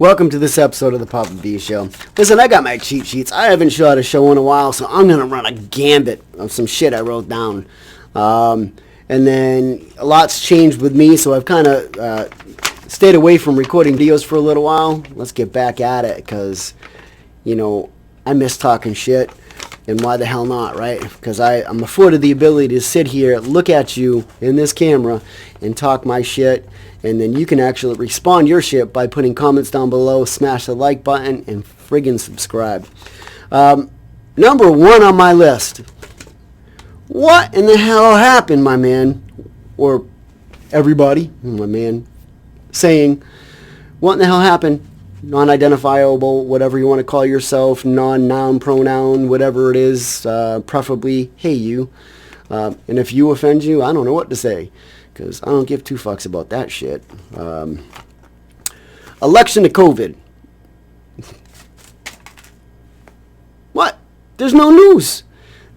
Welcome to this episode of the Poppa B Show. Listen, I got my cheat sheets. I haven't shot a show in a while, so I'm going to run a gambit of some shit I wrote down. And then a lot's changed with me, so I've kind of stayed away from recording videos for a little while. Let's get back at it, because, you know, I miss talking shit. And why the hell not, right? Because I'm afforded the ability to sit here, look at you in this camera, and talk my shit. And then you can actually respond your shit by putting comments down below, smash the like button, and friggin' subscribe. Number one on my list. What in the hell happened, my man? Or everybody, my man, saying, what in the hell happened? Non-identifiable, whatever you want to call yourself, non-noun pronoun, whatever it is, preferably, hey you. And if you offend you, I don't know what to say, because I don't give two fucks about that shit. Election to COVID. What? There's no news.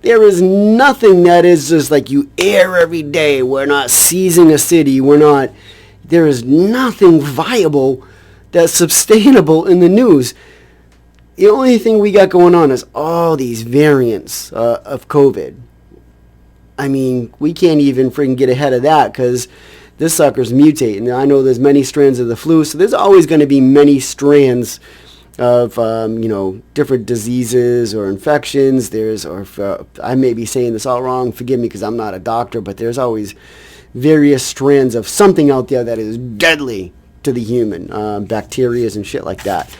There is nothing that is just like you air every day. We're not seizing a city. There is nothing viable that's sustainable in the news. The only thing we got going on is all these variants of COVID. I mean, we can't even freaking get ahead of that, because this sucker's mutating. I know there's many strands of the flu, so there's always going to be many strands of, different diseases or infections. I may be saying this all wrong, forgive me, because I'm not a doctor, but there's always various strands of something out there that is deadly to the human, bacteria and shit like that.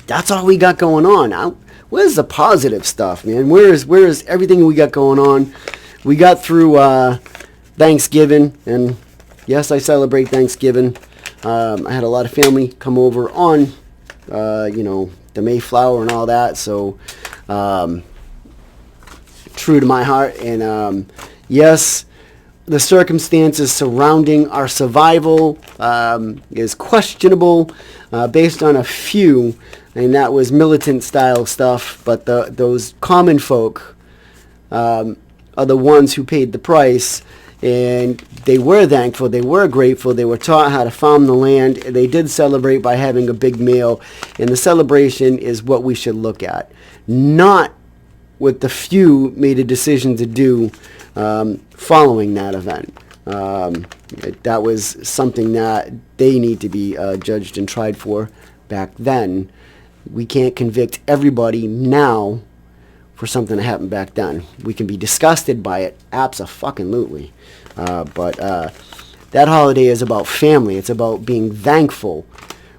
That's all we got going on. Where's the positive stuff, man? Where is everything we got going on? We got through Thanksgiving, and yes, I celebrate Thanksgiving. I had a lot of family come over on, the Mayflower and all that, so true to my heart. And yes, the circumstances surrounding our survival is questionable based on a few, and that was militant style stuff, but those common folk are the ones who paid the price, and they were thankful, they were grateful, they were taught how to farm the land, they did celebrate by having a big meal, and the celebration is what we should look at, not what the few made a decision to do following that event. That was something that they need to be judged and tried for back then. We can't convict everybody now for something that happened back then. We can be disgusted by it, abso-fucking-lutely. But that holiday is about family. It's about being thankful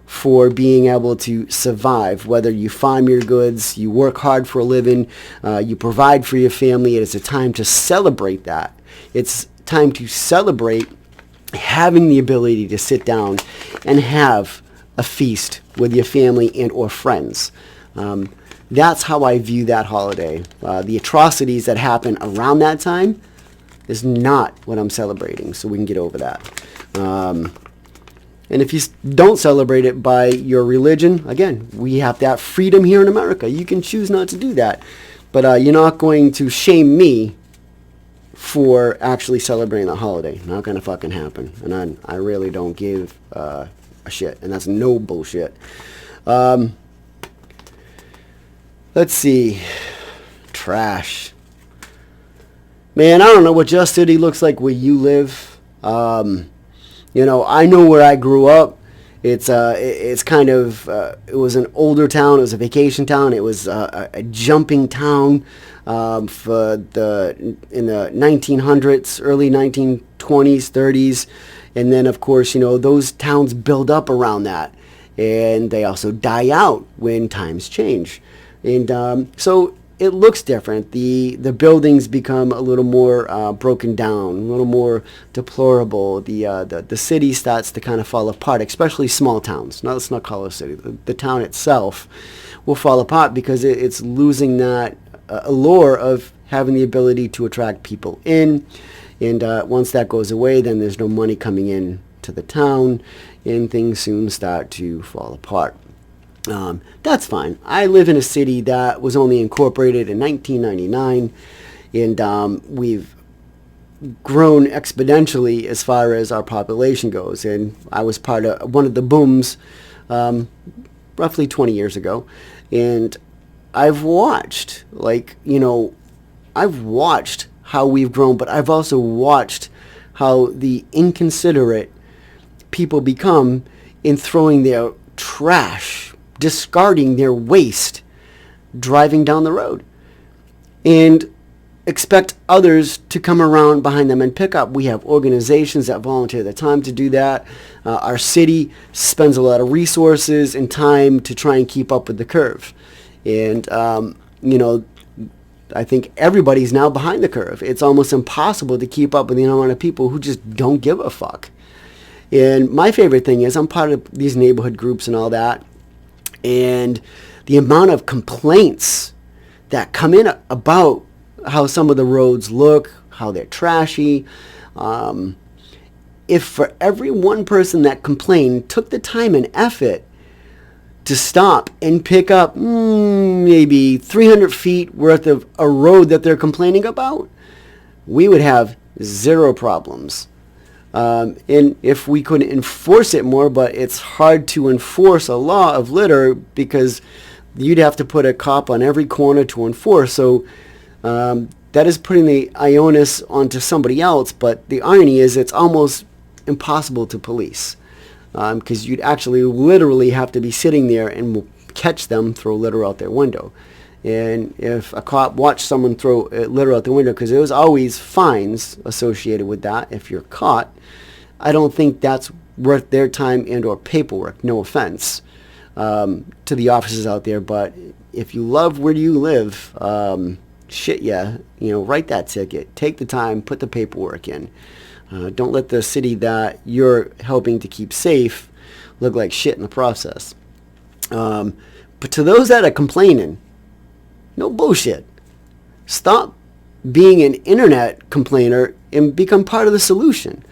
for being able to survive, whether you farm your goods, you work hard for a living, you provide for your family. It is a time to celebrate that. It's time to celebrate having the ability to sit down and have a feast with your family and or friends. That's how I view that holiday. The atrocities that happen around that time is not what I'm celebrating, so we can get over that. And if you don't celebrate it by your religion, again, we have that freedom here in America. You can choose not to do that. But you're not going to shame me for actually celebrating the holiday. Not going to fucking happen. And I really don't give a shit. And that's no bullshit. Let's see. Trash. Man, I don't know what your city looks like where you live. I know where I grew up. It's kind of, it was an older town. It was a vacation town. It was a jumping town in the 1900s, early 1920s, 30s. And then, of course, those towns build up around that. And they also die out when times change. And so it looks different. The buildings become a little more broken down, a little more deplorable. The city starts to kind of fall apart, especially small towns. Now, let's not call it a city. The town itself will fall apart because it's losing that allure of having the ability to attract people in. And once that goes away, then there's no money coming in to the town, and things soon start to fall apart. That's fine. I live in a city that was only incorporated in 1999, and we've grown exponentially as far as our population goes. And I was part of one of the booms roughly 20 years ago. And I've watched, I've watched how we've grown, but I've also watched how the inconsiderate people become in throwing their trash, discarding their waste, driving down the road, and expect others to come around behind them and pick up. We have organizations that volunteer their time to do that. Our city spends a lot of resources and time to try and keep up with the curve. And, I think everybody's now behind the curve. It's almost impossible to keep up with the amount of people who just don't give a fuck. And my favorite thing is I'm part of these neighborhood groups and all that. And the amount of complaints that come in about how some of the roads look, how they're trashy. If for every one person that complained took the time and effort to stop and pick up maybe 300 feet worth of a road that they're complaining about, we would have zero problems. And if we could enforce it more, but it's hard to enforce a law of litter because you'd have to put a cop on every corner to enforce. So that is putting the onus onto somebody else. But the irony is it's almost impossible to police. Because you'd actually literally have to be sitting there and catch them throw litter out their window. And if a cop watched someone throw litter out the window, because there was always fines associated with that if you're caught, I don't think that's worth their time and or paperwork. No offense to the officers out there, but if you love where you live, write that ticket. Take the time, put the paperwork in. Don't let the city that you're helping to keep safe look like shit in the process. But to those that are complaining, no bullshit. Stop being an internet complainer and become part of the solution.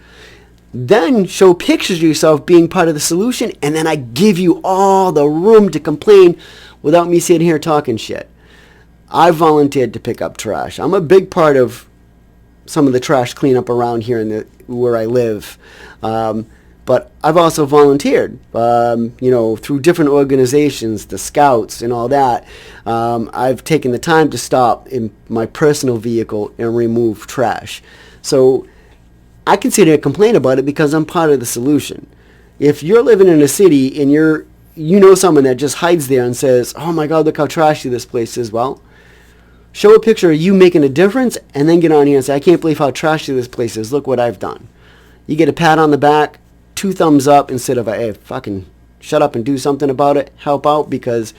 Then show pictures of yourself being part of the solution, and then I give you all the room to complain without me sitting here talking shit. I volunteered to pick up trash. I'm a big part of some of the trash cleanup around here where I live. But I've also volunteered, through different organizations, the Scouts and all that. I've taken the time to stop in my personal vehicle and remove trash. So I can sit here and complain about it because I'm part of the solution. If you're living in a city and you know someone that just hides there and says, oh my God, look how trashy this place is, well, show a picture of you making a difference and then get on here and say, I can't believe how trashy this place is. Look what I've done. You get a pat on the back, 2 thumbs up instead of hey, fucking shut up and do something about it. Help out, because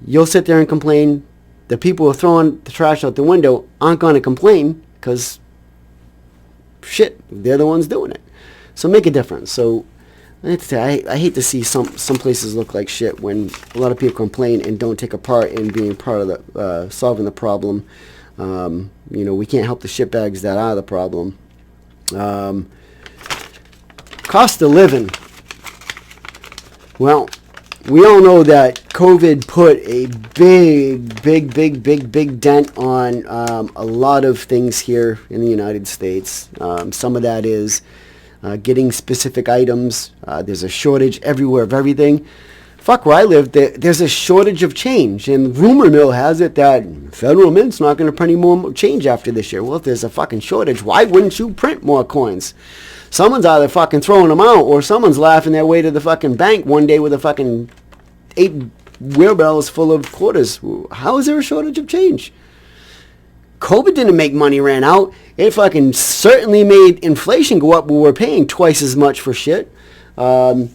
you'll sit there and complain. The people who are throwing the trash out the window aren't going to complain because shit, they're the ones doing it. So make a difference. So I hate to see some places look like shit when a lot of people complain and don't take a part in being part of the solving the problem. We can't help the shitbags that are the problem. Cost of living. Well, we all know that COVID put a big dent on a lot of things here in the United States. Some of that is getting specific items. There's a shortage everywhere of everything. Fuck, where I live, there's a shortage of change. And rumor mill has it that Federal Mint's not going to print any more change after this year. Well, if there's a fucking shortage, why wouldn't you print more coins? Someone's either fucking throwing them out or someone's laughing their way to the fucking bank one day with a fucking 8 wheelbarrows full of quarters. How is there a shortage of change? COVID didn't make money ran out. It fucking certainly made inflation go up, but we're paying twice as much for shit. I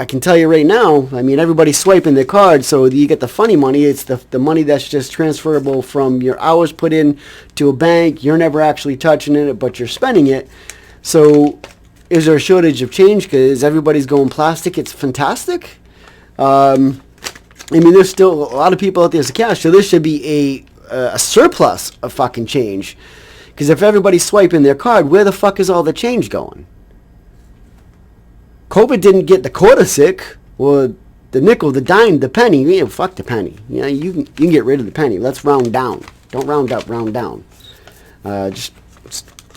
can tell you right now, I mean, everybody's swiping their card, so you get the funny money. It's the money that's just transferable from your hours put in to a bank. You're never actually touching it, but you're spending it. So is there a shortage of change because everybody's going plastic? It's fantastic. There's still a lot of people out there as cash, so there should be a surplus of fucking change. Because if everybody's swiping their card, where the fuck is all the change going? COVID didn't get the quarter sick, or the nickel, the dime, the penny. Fuck the penny. You can get rid of the penny. Let's round down. Don't round up, round down. Just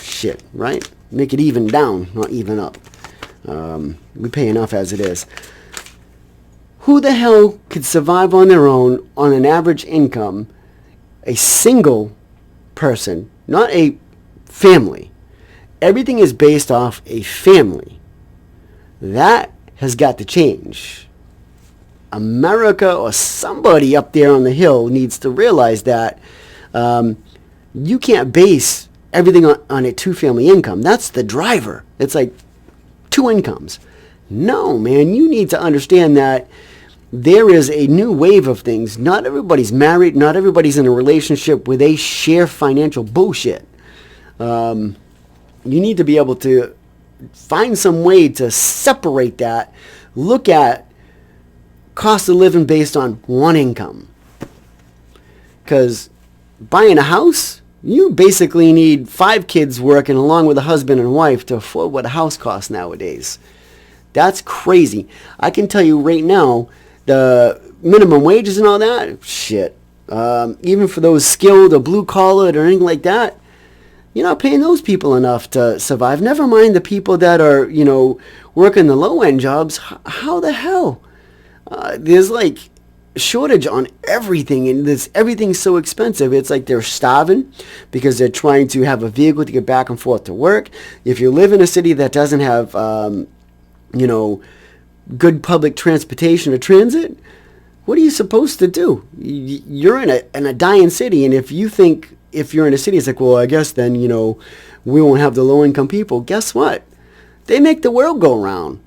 shit, right? Make it even down, not even up. We pay enough as it is. Who the hell could survive on their own on an average income? A single person, not a family. Everything is based off a family. That has got to change. America or somebody up there on the hill needs to realize that you can't base everything on a two-family income. That's the driver. It's like two incomes. No, man, you need to understand that there is a new wave of things. Not everybody's married. Not everybody's in a relationship where they share financial bullshit. You need to be able to find some way to separate that. Look at cost of living based on one income. Because buying a house, you basically need 5 kids working along with a husband and wife to afford what a house costs nowadays. That's crazy. I can tell you right now, the minimum wages and all that, shit. Even for those skilled or blue collar or anything like that, you're not paying those people enough to survive. Never mind the people that are, working the low end jobs. How the hell? There's like shortage on everything, and everything's so expensive. It's like they're starving because they're trying to have a vehicle to get back and forth to work. If you live in a city that doesn't have, good public transportation or transit, what are you supposed to do? You're in a dying city, and if you think if you're in a city, it's like, well, I guess then, we won't have the low-income people. Guess what? They make the world go round.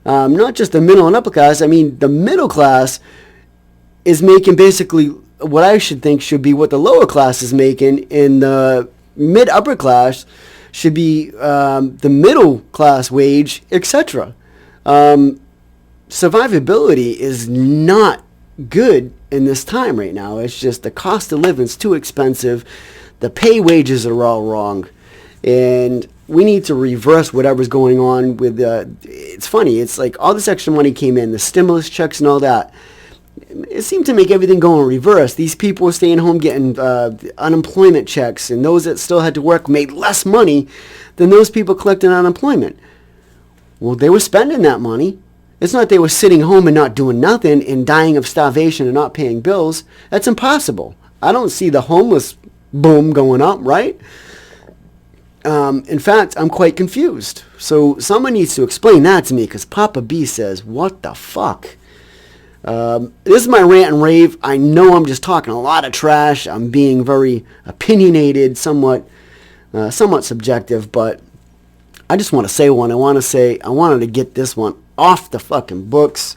Not just the middle and upper class. I mean, the middle class is making basically what I should think should be what the lower class is making, and the mid-upper class should be the middle class wage, etc. Survivability is not good in this time right now. It's just the cost of living is too expensive. The pay wages are all wrong. And we need to reverse whatever's going on with it's funny. It's like all this extra money came in, the stimulus checks and all that. It seemed to make everything go in reverse. These people were staying home getting unemployment checks, and those that still had to work made less money than those people collecting unemployment. Well, they were spending that money. It's not they were sitting home and not doing nothing and dying of starvation and not paying bills. That's impossible. I don't see the homeless boom going up, right? In fact, I'm quite confused. So someone needs to explain that to me, because Poppa B says, what the fuck? This is my rant and rave. I know I'm just talking a lot of trash. I'm being very opinionated, somewhat subjective, but I just want to say one. I wanted to get this one off the fucking books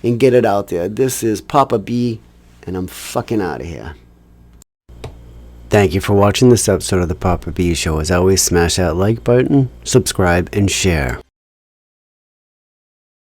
and get it out there. This is Poppa B, and I'm fucking out of here. Thank you for watching this episode of the Poppa B Show. As always, smash that like button, subscribe, and share.